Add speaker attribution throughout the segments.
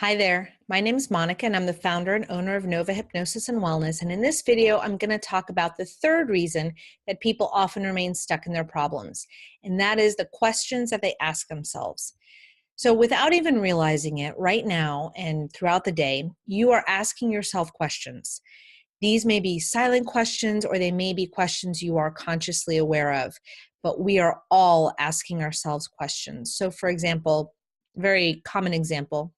Speaker 1: Hi there, my name is Monica and I'm the founder and owner of Nova Hypnosis and Wellness. And in this video, I'm going to talk about the third reason that people often remain stuck in their problems. And that is the questions that they ask themselves. So without even realizing it, right now and throughout the day, you are asking yourself questions. These may be silent questions or they may be questions you are consciously aware of, but we are all asking ourselves questions. So for example, very common example,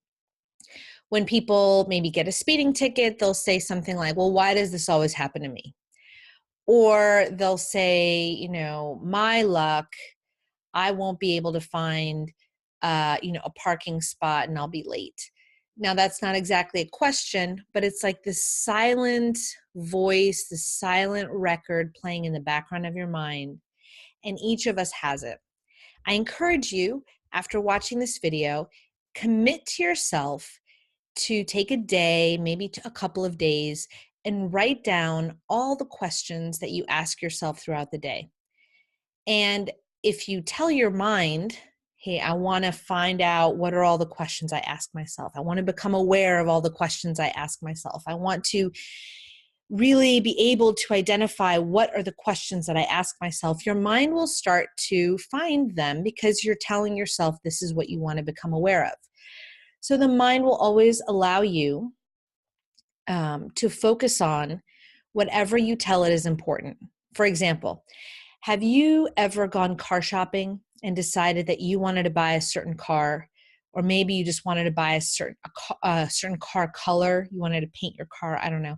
Speaker 1: when people maybe get a speeding ticket, they'll say something like, well, why does this always happen to me? Or they'll say, my luck, I won't be able to find, a parking spot and I'll be late. Now, that's not exactly a question, but it's like this silent voice, this silent record playing in the background of your mind. And each of us has it. I encourage you, after watching this video, commit to yourself to take a day, maybe a couple of days, and write down all the questions that you ask yourself throughout the day. And if you tell your mind, hey, I want to find out what are all the questions I ask myself. I want to become aware of all the questions I ask myself. I want to really be able to identify what are the questions that I ask myself. Your mind will start to find them because you're telling yourself this is what you want to become aware of. So the mind will always allow you to focus on whatever you tell it is important. For example, have you ever gone car shopping and decided that you wanted to buy a certain car, or maybe you just wanted to buy a certain car color, you wanted to paint your car, I don't know.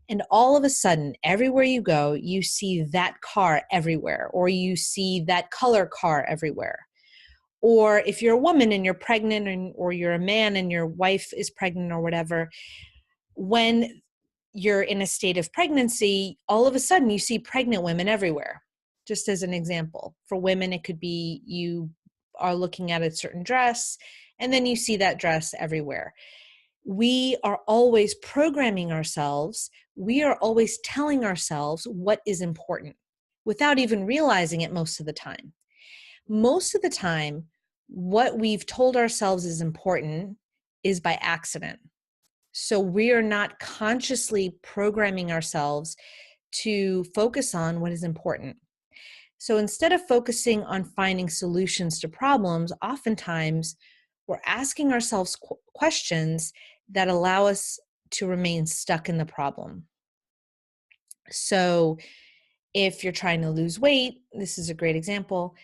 Speaker 1: And all of a sudden, everywhere you go, you see that car everywhere, or you see that color car everywhere. Or if you're a woman and you're pregnant, or you're a man and your wife is pregnant or whatever, when you're in a state of pregnancy, all of a sudden you see pregnant women everywhere. Just as an example, for women, it could be you are looking at a certain dress and then you see that dress everywhere. We are always programming ourselves. We are always telling ourselves what is important without even realizing it most of the time. Most of the time, what we've told ourselves is important is by accident. So we are not consciously programming ourselves to focus on what is important. So instead of focusing on finding solutions to problems, oftentimes we're asking ourselves questions that allow us to remain stuck in the problem. So if you're trying to lose weight, this is a great example,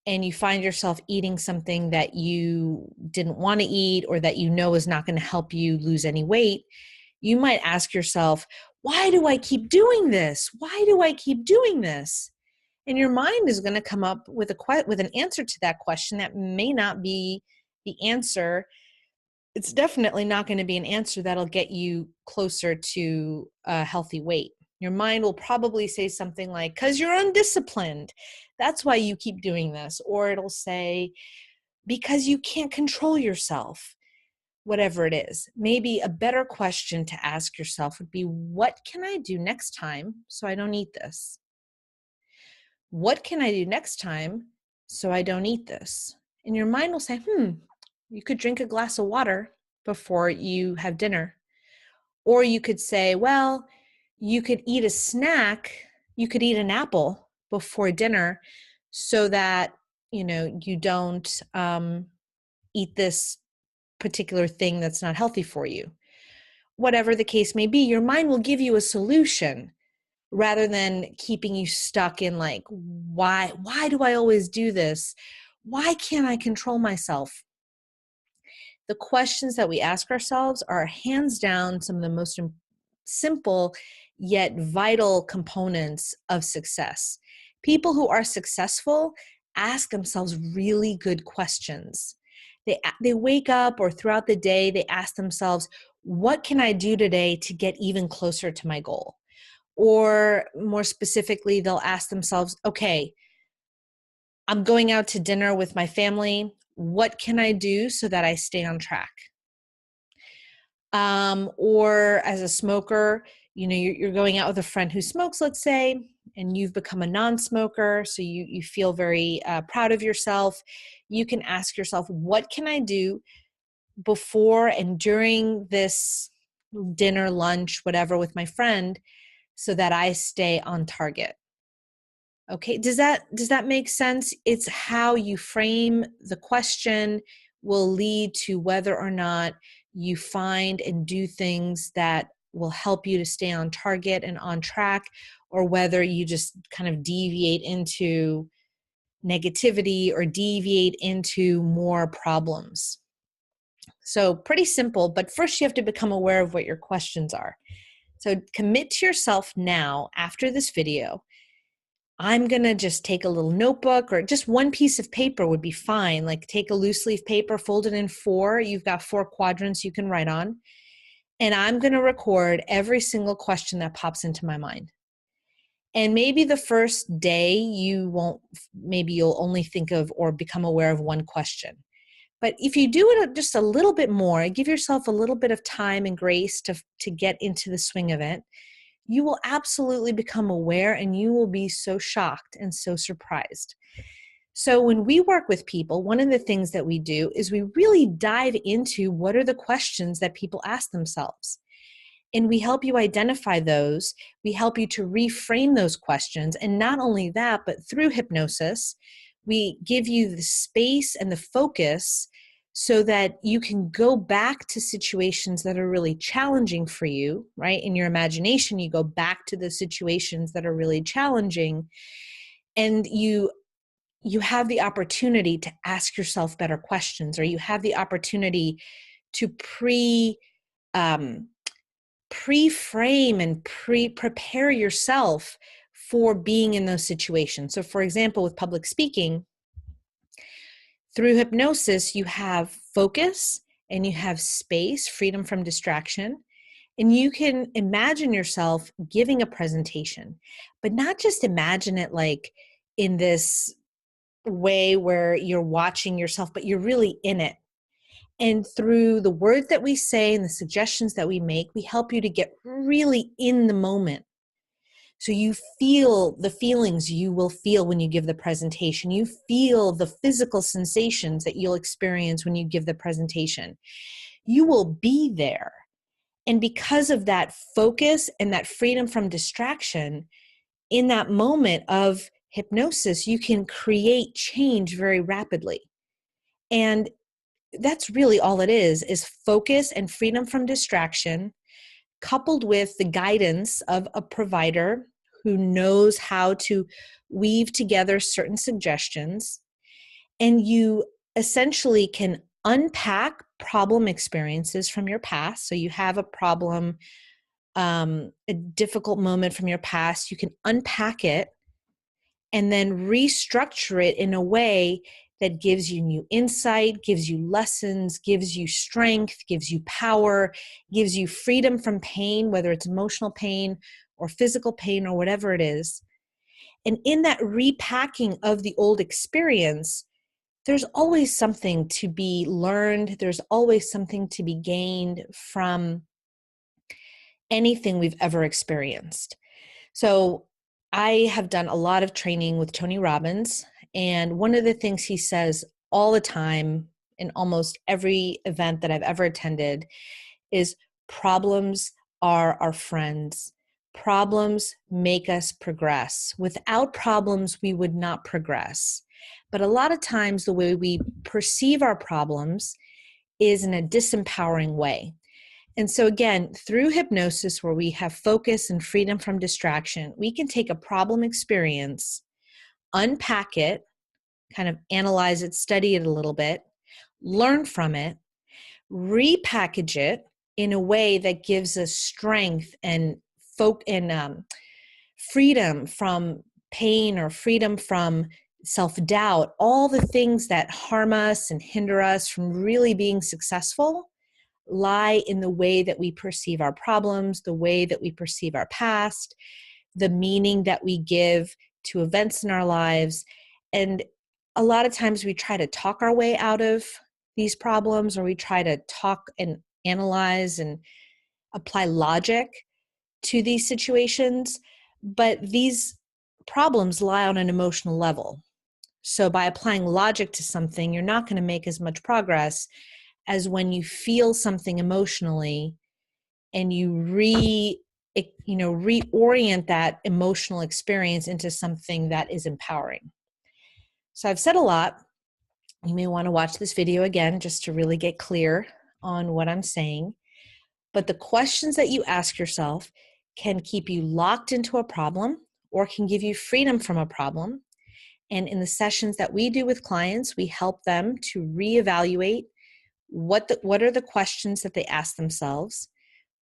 Speaker 1: and you find yourself eating something that you didn't want to eat or that you know is not going to help you lose any weight, you might ask yourself, why do I keep doing this? Why do I keep doing this? And your mind is going to come up with an answer to that question that may not be the answer. It's definitely not going to be an answer that'll get you closer to a healthy weight. Your mind will probably say something like, because you're undisciplined. That's why you keep doing this. Or it'll say, because you can't control yourself. Whatever it is. Maybe a better question to ask yourself would be, what can I do next time so I don't eat this? What can I do next time so I don't eat this? And your mind will say, you could drink a glass of water before you have dinner. Or you could say, well, you could eat a snack, you could eat an apple before dinner so that, you don't eat this particular thing that's not healthy for you. Whatever the case may be, your mind will give you a solution rather than keeping you stuck in like, why do I always do this? Why can't I control myself? The questions that we ask ourselves are hands down some of the most simple yet vital components of success. People who are successful ask themselves really good questions. They wake up or throughout the day, they ask themselves, what can I do today to get even closer to my goal? Or more specifically, they'll ask themselves, okay, I'm going out to dinner with my family. What can I do so that I stay on track? Or as a smoker, you're going out with a friend who smokes, let's say, and you've become a non-smoker, so you feel very proud of yourself. You can ask yourself, what can I do before and during this dinner, lunch, whatever with my friend so that I stay on target? Okay, does that make sense? It's how you frame the question will lead to whether or not you find and do things that will help you to stay on target and on track, or whether you just kind of deviate into negativity or deviate into more problems. So pretty simple, but first you have to become aware of what your questions are. So commit to yourself now after this video. I'm going to just take a little notebook, or just one piece of paper would be fine. Like take a loose leaf paper, fold it in four. You've got 4 quadrants you can write on. And I'm going to record every single question that pops into my mind. And maybe the first day maybe you'll only think of or become aware of one question. But if you do it just a little bit more, give yourself a little bit of time and grace to get into the swing of it, you will absolutely become aware, and you will be so shocked and so surprised. So when we work with people, one of the things that we do is we really dive into what are the questions that people ask themselves. And we help you identify those. We help you to reframe those questions. And not only that, but through hypnosis, we give you the space and the focus so that you can go back to situations that are really challenging for you, right? In your imagination, you go back to the situations that are really challenging, and you have the opportunity to ask yourself better questions, or you have the opportunity to pre-frame and prepare yourself for being in those situations. So for example, with public speaking, through hypnosis, you have focus and you have space, freedom from distraction, and you can imagine yourself giving a presentation, but not just imagine it like in this way where you're watching yourself, but you're really in it. And through the words that we say and the suggestions that we make, we help you to get really in the moment. So you feel the feelings you will feel when you give the presentation. You feel the physical sensations that you'll experience when you give the presentation. You will be there. And because of that focus and that freedom from distraction, in that moment of hypnosis, you can create change very rapidly. And that's really all it is focus and freedom from distraction, coupled with the guidance of a provider who knows how to weave together certain suggestions. And you essentially can unpack problem experiences from your past. So you have a problem, a difficult moment from your past, you can unpack it and then restructure it in a way that gives you new insight, gives you lessons, gives you strength, gives you power, gives you freedom from pain, whether it's emotional pain or physical pain or whatever it is. And in that repacking of the old experience, there's always something to be learned. There's always something to be gained from anything we've ever experienced. So I have done a lot of training with Tony Robbins, and one of the things he says all the time in almost every event that I've ever attended is problems are our friends. Problems make us progress. Without problems, we would not progress. But a lot of times the way we perceive our problems is in a disempowering way. And so again, through hypnosis, where we have focus and freedom from distraction, we can take a problem experience, unpack it, kind of analyze it, study it a little bit, learn from it, repackage it in a way that gives us strength and freedom from pain or freedom from self-doubt, all the things that harm us and hinder us from really being successful lie in the way that we perceive our problems, the way that we perceive our past, the meaning that we give to events in our lives. And a lot of times we try to talk our way out of these problems, or we try to talk and analyze and apply logic to these situations. But these problems lie on an emotional level. So by applying logic to something, you're not going to make as much progress as when you feel something emotionally and you reorient that emotional experience into something that is empowering. So I've said a lot. You may want to watch this video again just to really get clear on what I'm saying. But the questions that you ask yourself can keep you locked into a problem or can give you freedom from a problem. And in the sessions that we do with clients, we help them to reevaluate what are the questions that they ask themselves,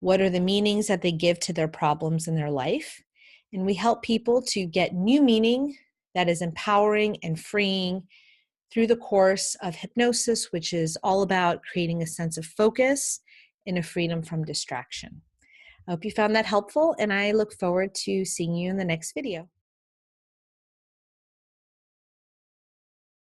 Speaker 1: what are the meanings that they give to their problems in their life. And we help people to get new meaning that is empowering and freeing through the course of hypnosis, which is all about creating a sense of focus and a freedom from distraction. I hope you found that helpful, and I look forward to seeing you in the next video.